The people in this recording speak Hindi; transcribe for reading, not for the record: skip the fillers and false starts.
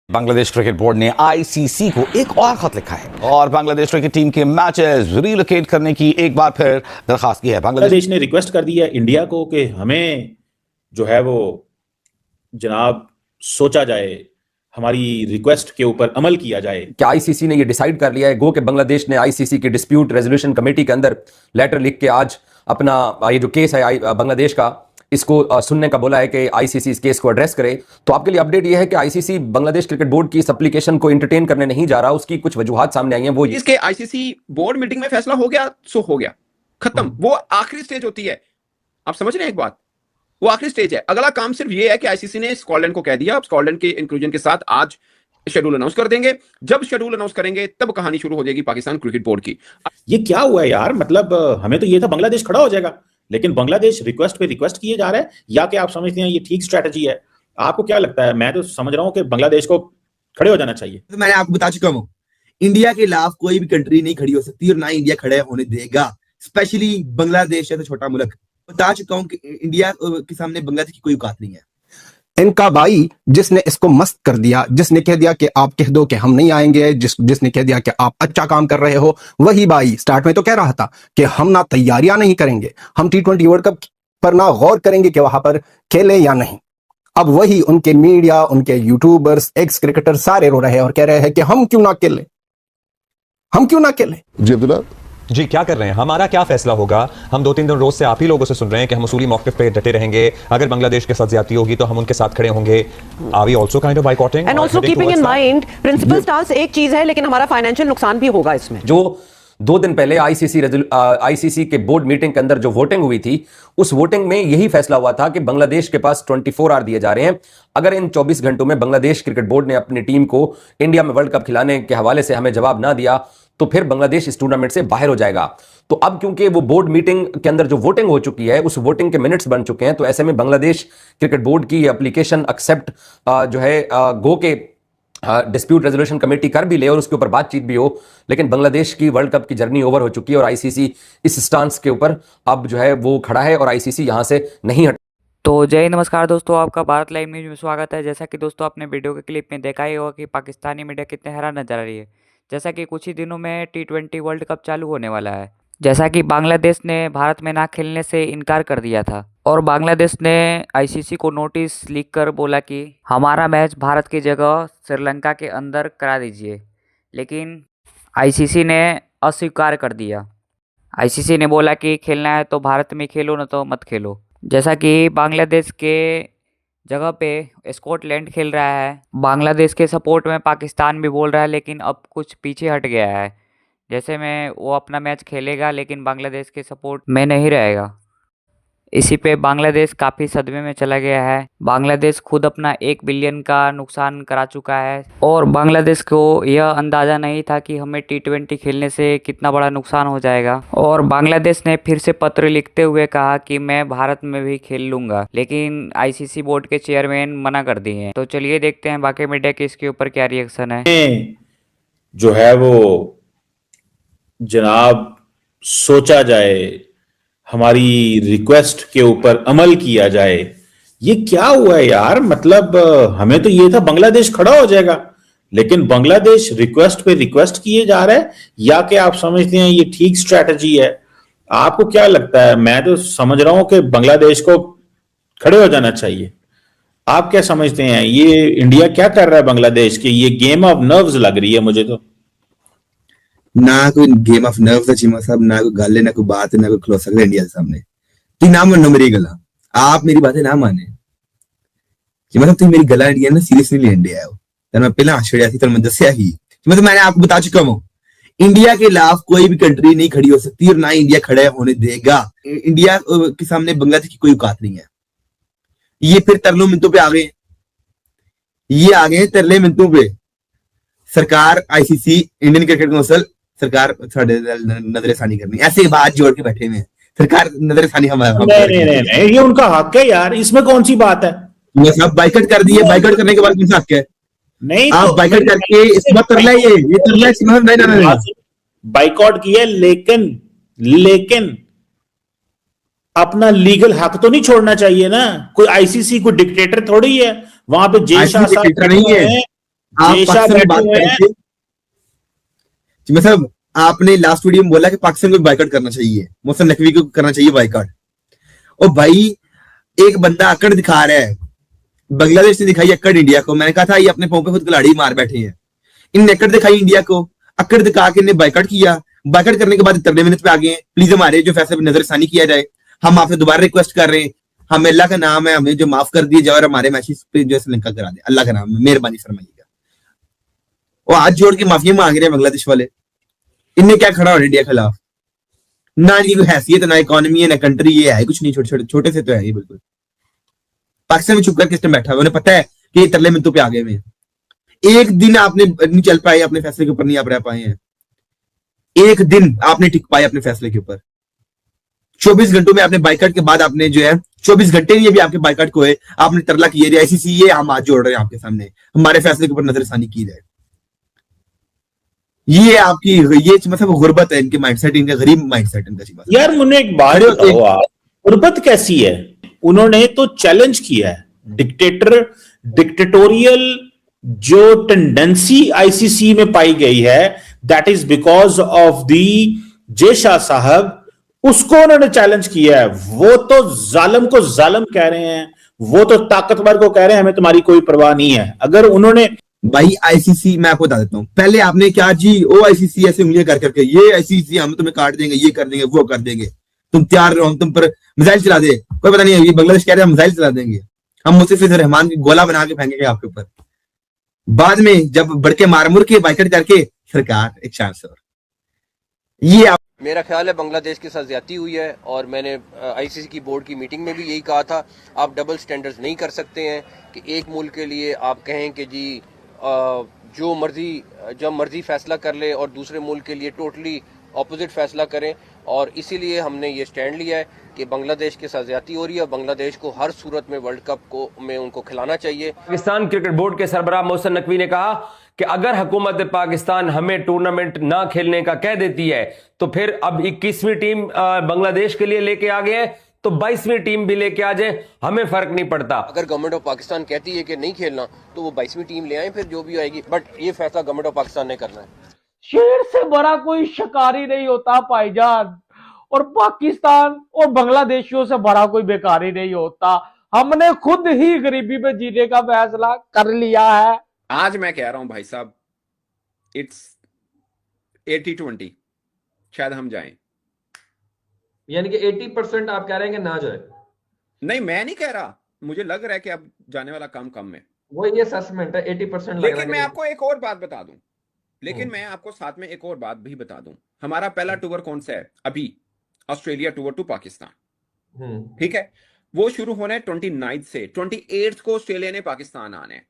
बांग्लादेश क्रिकेट बोर्ड ने आईसीसी को एक और खत लिखा है और बांग्लादेश क्रिकेट टीम के मैचेस रिलोकेट करने की एक बार फिर दरखास्त की है। बांग्लादेश ने रिक्वेस्ट कर दी है इंडिया को कि हमें जो है वो जनाब सोचा जाए, हमारी रिक्वेस्ट के ऊपर अमल किया जाए। क्या आईसीसी ने ये डिसाइड कर लिया है गो कि बांग्लादेश ने आईसीसी की डिस्प्यूट रेजोल्यूशन कमेटी के अंदर लेटर लिख के आज अपना ये जो केस है बांग्लादेश का इसको सुनने का बोला है कि आईसीसी इस केस को एड्रेस करे। तो आपके लिए अपडेट ये है कि आईसीसी बांग्लादेश क्रिकेट बोर्ड की इस एप्लीकेशन को एंटरटेन करने नहीं जा रहा, उसकी कुछ वजूहात सामने आई हैं। वो इसके आईसीसी बोर्ड मीटिंग में फैसला हो गया सो हो गया, खत्म। वो आखिरी स्टेज होती है, आप समझ रहे हैं एक बात, वो आखिरी स्टेज है। अगला काम सिर्फ ये है कि आईसीसी ने स्कॉटलैंड को कह दिया, अब स्कॉटलैंड के इंक्लूजन के साथ आज शेड्यूल अनाउंस कर देंगे। जब शेड्यूल अनाउंस करेंगे तब कहानी शुरू हो जाएगी पाकिस्तान क्रिकेट बोर्ड की। ये क्या हुआ है यार, मतलब हमें तो ये था बांग्लादेश खड़ा हो जाएगा, लेकिन बांग्लादेश रिक्वेस्ट पे रिक्वेस्ट किए जा रहा है। या कि आप समझते हैं ये ठीक स्ट्रेटजी है? आपको क्या लगता है? मैं तो समझ रहा हूं कि बांग्लादेश को खड़े हो जाना चाहिए। तो मैंने आपको बता चुका हूं, इंडिया के खिलाफ कोई भी कंट्री नहीं खड़ी हो सकती और ना इंडिया खड़े होने देगा, स्पेशली बांग्लादेश है तो छोटा मुल्क। बता चुका हूं कि इंडिया के सामने बांग्लादेश की कोई औकात नहीं है। इनका भाई जिसने इसको मस्त कर दिया, जिसने कह दिया कि आप कह दो कि हम नहीं आएंगे, जिसने कह दिया कि आप अच्छा काम कर रहे हो, वही भाई स्टार्ट में तो कह रहा था कि हम ना तैयारियां नहीं करेंगे, हम T20 वर्ल्ड कप पर ना गौर करेंगे कि वहां पर खेले या नहीं। अब वही उनके मीडिया, उनके यूट्यूबर्स, एक्स क्रिकेटर सारे रो रहे हैं और कह रहे हैं कि हम क्यों ना खेले, हम क्यों ना खेले। जी अब्दुल्ला जी, क्या कर रहे हैं? हमारा क्या फैसला होगा? हम 2-3 दिन रोज से आप ही लोगों से सुन रहे हैं कि हम उसूली मौक़िफ़ पे डटे रहेंगे, अगर बांग्लादेश के साथ ज्यादती होगी तो हम उनके साथ खड़े होंगे। Are we also kind of boycotting and also keeping in mind principle stance एक चीज है, लेकिन हमारा फाइनेंशियल नुकसान भी होगा इसमें। जो 2 दिन पहले आईसीसी के बोर्ड मीटिंग के अंदर जो वोटिंग हुई थी, उस वोटिंग में यही फैसला हुआ था कि बांग्लादेश के पास 24 आवर दिए जा रहे हैं। अगर इन 24 घंटों में बांग्लादेश क्रिकेट बोर्ड ने अपनी टीम को इंडिया में वर्ल्ड कप खिलाने के हवाले से हमें जवाब ना दिया तो फिर बांग्लादेश इस टूर्नामेंट से बाहर हो जाएगा। तो अब क्योंकि वो बोर्ड मीटिंग के अंदर जो वोटिंग हो चुकी है, उस वोटिंग के मिनट्स बन चुके हैं, तो ऐसे में बांग्लादेश क्रिकेट बोर्ड की एप्लीकेशन एक्सेप्ट जो है गो के डिस्प्यूट रेजोल्यूशन कमेटी कर भी ले और उसके ऊपर बातचीत भी हो, लेकिन बांग्लादेश की वर्ल्ड कप की जर्नी ओवर हो चुकी है और आईसीसी इस स्टांस के ऊपर अब जो है वो खड़ा है और आईसीसी यहां से नहीं हट। तो जय नमस्कार दोस्तों, आपका भारत लाइव न्यूज में स्वागत है। जैसा कि दोस्तों आपने वीडियो के क्लिप में देखा ही होगा कि पाकिस्तानी मीडिया कितने हैरान नजर आ रही है। जैसा कि कुछ ही दिनों में T20 वर्ल्ड कप चालू होने वाला है, जैसा कि बांग्लादेश ने भारत में ना खेलने से इनकार कर दिया था और बांग्लादेश ने आईसीसी को नोटिस लिखकर बोला कि हमारा मैच भारत की जगह श्रीलंका के अंदर करा दीजिए, लेकिन आईसीसी ने अस्वीकार कर दिया। आईसीसी ने बोला कि खेलना है तो भारत में खेलो, ना तो मत खेलो। जैसा कि बांग्लादेश के जगह पे स्कॉटलैंड खेल रहा है, बांग्लादेश के सपोर्ट में पाकिस्तान भी बोल रहा है, लेकिन अब कुछ पीछे हट गया है। जैसे में वो अपना मैच खेलेगा लेकिन बांग्लादेश के सपोर्ट में नहीं रहेगा। इसी पे बांग्लादेश काफ़ी सदमे में चला गया है। बांग्लादेश खुद अपना 1 बिलियन का नुकसान करा चुका है और बांग्लादेश को यह अंदाज़ा नहीं था कि हमें T20 खेलने से कितना बड़ा नुकसान हो जाएगा। और बांग्लादेश ने फिर से पत्र लिखते हुए कहा कि मैं भारत में भी खेल लूँगा, लेकिन आईसीसी बोर्ड के चेयरमैन मना कर दिए हैं। तो चलिए देखते हैं बाकी मीडिया के इसके ऊपर क्या रिएक्शन है। जो है वो जनाब सोचा जाए, हमारी रिक्वेस्ट के ऊपर अमल किया जाए। ये क्या हुआ है यार, मतलब हमें तो ये था बांग्लादेश खड़ा हो जाएगा, लेकिन बांग्लादेश रिक्वेस्ट पे रिक्वेस्ट किए जा रहा है। या कि आप समझते हैं ये ठीक स्ट्रेटजी है? आपको क्या लगता है? मैं तो समझ रहा हूं कि बांग्लादेश को खड़े हो जाना चाहिए। आप क्या समझते हैं? ये इंडिया क्या कर रहा है बांग्लादेश के? ये गेम ऑफ नर्व्स लग रही है मुझे तो। ना कोई गेम ऑफ नर्व्स है चीमा साहब, ना कोई गल है, ना कोई बात है, ना कोई खलो सकता इंडिया के सामने। तुम ना मानो मेरी गला, आप मेरी बातें ना माने चीमा साहब। तुम मेरी गला इंडिया ना सीरियसली ले इंडिया है। मैं पहला छड़िया थी, मैं दसिया ही चीमा साहब, मैंने आपको बता चुका हूं, इंडिया के खिलाफ कोई भी कंट्री नहीं खड़ी हो सकती और ना इंडिया खड़ा होने देगा। इंडिया के सामने बांग्लादेश की कोई औकात नहीं है। ये फिर तरलो मिनटों पे आ गए, ये आ गए तरले मिनटों पे। सरकार, आईसीसी, इंडियन क्रिकेट काउंसिल, सरकार नजरसानी करनी, ऐसे बात जोड़ के बैठे हुए हैं। सरकार नजरसानी हमारा नहीं, ये उनका हक है यार, इसमें कौन सी बात है? ये सब बाइकआउट कर दिए, बाइकआउट करने के बाद कौन सा हक है? नहीं, आप तो बाइकआउट करके इसमें तरला ये तरला नहीं बाइकआउट किया, लेकिन अपना लीगल हक तो नहीं छोड़ना चाहिए ना। कोई आईसीसी कोई डिक्टेटर थोड़ी है, वहां पे जय शाह साहब नहीं है, आप जेशा पाकिस्तान की बैठे बात हुए कर हैं। रहे थे जिमा साहब, आपने लास्ट वीडियो में बोला कि पाकिस्तान को बाइकआउट करना चाहिए, मोहसिन नकवी को करना चाहिए बाइकआउट। और भाई एक बंदा अकड़ दिखा रहा है, बांग्लादेश ने दिखाई अकड़ इंडिया को। मैंने कहा था ये अपने पांव पे खुद कुल्हाड़ी मार बैठे हैं। इनने अकड़ दिखाई इंडिया को, अकड़ दिखा के इन्हें बाइकआउट किया। बाइकआउट करने के बाद 13 मिनट पे आ गए हैं, प्लीज हमारे जो फैसले पर नजरसानी किया जाए। हम आपसे दोबारा रिक्वेस्ट कर रहे हैं, हमें अल्लाह का नाम है, हमें जो माफ कर दिया जाए और हमारे मैचेस पे जो श्रीलंका करा दे, अल्लाह का नाम है, मेहरबानी फरमाइएगा। वो हाथ जोड़ के माफी मांग रहे हैं बांग्लादेश वाले। इनने क्या खड़ा हो इंडिया के खिलाफ? ना इनकी कोई हैसियत, ना इकोनॉमी है, ना कंट्री, ये है कुछ नहीं, छोटे से तो है ये बिल्कुल। पाकिस्तान में छुप कर किस टाइम बैठा हुआ, उन्हें पता है कि ये तरले मिनटों पे आ गए हुए हैं। एक दिन आपने नहीं चल पाए, अपने फैसले के ऊपर नहीं आप रह पाए हैं। एक दिन आपने टिक पाए अपने फैसले के ऊपर। 24 घंटों में आपने बाइकआउट के बाद आपने जो है 24 घंटे नहीं अभी आपके बाइकआउट को है, आपने तरला किया आईसीसी, ये हम हाथ जोड़ रहे हैं आपके सामने, हमारे फैसले के ऊपर नजरसानी की जाए। ये आपकी ये मतलब गुर्बत है इनके माइंडसेट, इनका गरीब माइंडसेट इनका। यार मुझे एक बात बताओ आप, गुर्बत कैसी है? उन्होंने तो चैलेंज किया है डिक्टेटोरियल जो टेंडेंसी आईसीसी में पाई गई है, that is because of the जेशा साहब, उसको उन्होंने चैलेंज किया है। वो तो जालिम को जालिम कह रहे हैं, वो तो ताकतवर को कह रहे हैं हमें तुम्हारी कोई परवाह नहीं है। अगर उन्होंने भाई आईसीसी, मैं आपको बता देता हूँ, पहले आपने क्या जी ओ आईसीसी ऐसे उंगलियां कर करके, ये आईसीसी हम तुम्हें काट देंगे, ये कर देंगे, वो कर देंगे, तुम तैयार रहो, हम तुम पर मिसाइल चला दे। कोई पता नहीं है, ये बांग्लादेश कह रहे हैं हम मिसाइल चला देंगे, हम मुस्तफिज रहमान की गोला बना के फेंकेंगे आपके ऊपर। बाद में जब बढ़ के मार मुर के बाइकआउट करके सरकार एक चांस और ये आप मेरा ख्याल है बांग्लादेश के साथ ज्यादती हुई है, और मैंने आईसीसी की बोर्ड की मीटिंग में भी यही कहा था, आप डबल स्टैंडर्ड्स नहीं कर सकते हैं कि एक मुल्क के लिए आप कहें कि जी जो मर्जी जब मर्जी फैसला कर ले और दूसरे मुल्क के लिए टोटली ऑपोजिट फैसला करें। और इसीलिए हमने ये स्टैंड लिया है कि बांग्लादेश के साथ ज्यादती हो रही है, बांग्लादेश को हर सूरत में वर्ल्ड कप को में उनको खिलाना चाहिए। पाकिस्तान क्रिकेट बोर्ड के सरबराह मोहसिन नकवी ने कहा कि अगर हुकूमत पाकिस्तान हमें टूर्नामेंट ना खेलने का कह देती है तो फिर अब 21वीं टीम बांग्लादेश के लिए लेके आ गए हैं, तो 22वीं टीम भी लेके आ जाए, हमें फर्क नहीं पड़ता। अगर गवर्नमेंट ऑफ पाकिस्तान कहती है कि नहीं खेलना तो वो 22वीं टीम ले आए, फिर जो भी आएगी, बट ये फैसला गवर्नमेंट ऑफ पाकिस्तान ने करना है। शेर से बड़ा कोई शिकारी नहीं होता भाईजान, और पाकिस्तान और बांग्लादेशियों से बड़ा कोई बेकारी नहीं होता। हमने खुद ही गरीबी में जीने का फैसला कर लिया है। आज मैं कह रहा हूं भाई साहब, इट्स 80-20, शायद हम जाएं। यानी कि 80% आप कह रहे हैं कि ना जाए? नहीं, मैं नहीं कह रहा, मुझे लग रहा है कि अब जाने वाला काम कम है, वो ये असेसमेंट है 80%। लेकिन मैं आपको एक और बात बता दूं, मैं आपको साथ में एक और बात भी बता दूं। हमारा पहला टूर कौन सा है अभी? ऑस्ट्रेलिया टूर टू पाकिस्तान, ठीक है, वो शुरू होना है 29 से 28 को ऑस्ट्रेलिया ने पाकिस्तान आना है।